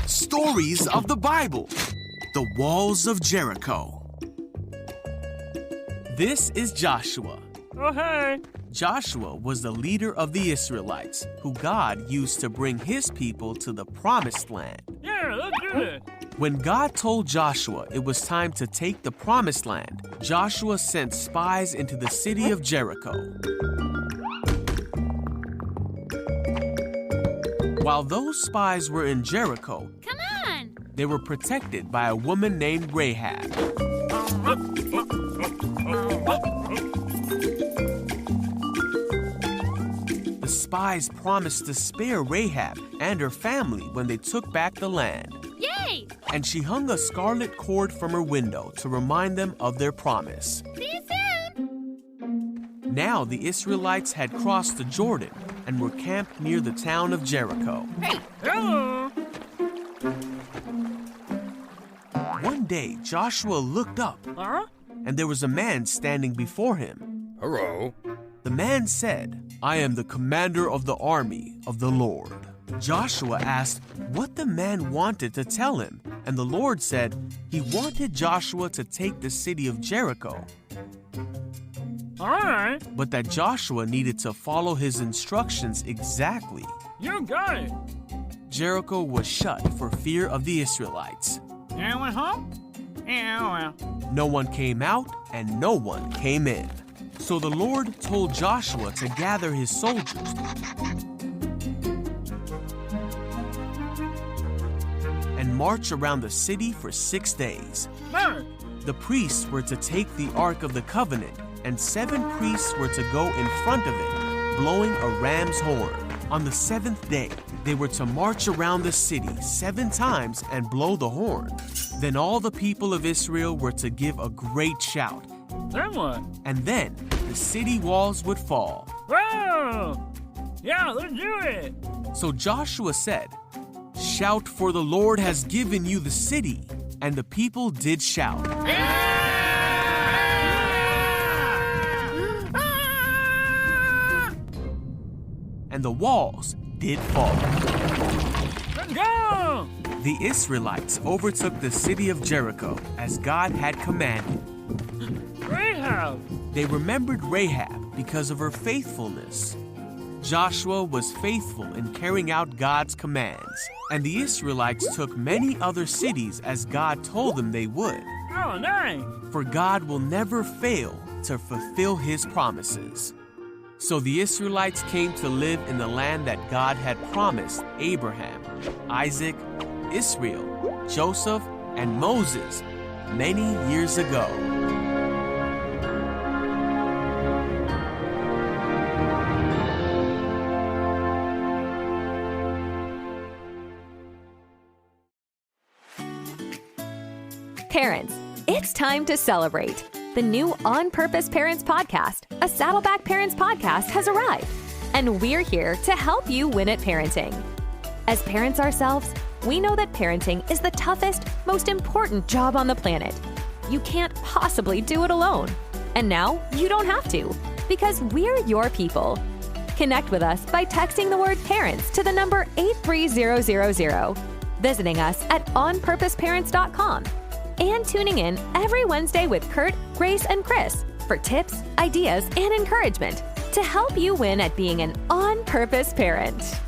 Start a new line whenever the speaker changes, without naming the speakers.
Stories of the Bible. The Walls of Jericho. This is Joshua.
Oh, hey.
Joshua was the leader of the Israelites, who God used to bring his people to the Promised Land.
Yeah, let's do it.
When God told Joshua it was time to take the Promised Land, Joshua sent spies into the city of Jericho. While those spies were in Jericho,
Come on!
they were protected by a woman named Rahab. The spies promised to spare Rahab and her family when they took back the land.
Yay!
And she hung a scarlet cord from her window to remind them of their promise.
See you soon!
Now the Israelites had crossed the Jordan and were camped near the town of Jericho.
Hey!
Hello.
One day, Joshua looked up, and there was a man standing before him.
Hello.
The man said, "I am the commander of the army of the Lord." Joshua asked what the man wanted to tell him, and the Lord said he wanted Joshua to take the city of Jericho,
All right.
but that Joshua needed to follow his instructions exactly.
You got it.
Jericho was shut for fear of the Israelites.
Anyone home? Yeah, well.
No one came out and no one came in. So the Lord told Joshua to gather his soldiers and march around the city for 6 days.
Bird.
The priests were to take the Ark of the Covenant, and 7 priests were to go in front of it, blowing a ram's horn. On the 7th day, they were to march around the city 7 times and blow the horn. Then all the people of Israel were to give a great shout,
Then what?
and then the city walls would fall.
Whoa! Yeah, let's do it.
So Joshua said, "Shout, for the Lord has given you the city." And the people did shout. And the walls did fall.
Let's go!
The Israelites overtook the city of Jericho as God had commanded.
Rahab.
They remembered Rahab because of her faithfulness. Joshua was faithful in carrying out God's commands, and the Israelites took many other cities as God told them they would.
Oh, nice.
For God will never fail to fulfill his promises. So the Israelites came to live in the land that God had promised Abraham, Isaac, Israel, Joseph, and Moses many years ago.
Parents, it's time to celebrate. The new On Purpose Parents podcast, a Saddleback Parents podcast, has arrived, and we're here to help you win at parenting. As parents ourselves, we know that parenting is the toughest, most important job on the planet. You can't possibly do it alone. And now you don't have to, because we're your people. Connect with us by texting the word parents to the number 83000, visiting us at onpurposeparents.com, and tuning in every Wednesday with Kurt, Grace, and Chris for tips, ideas, and encouragement to help you win at being an on-purpose parent.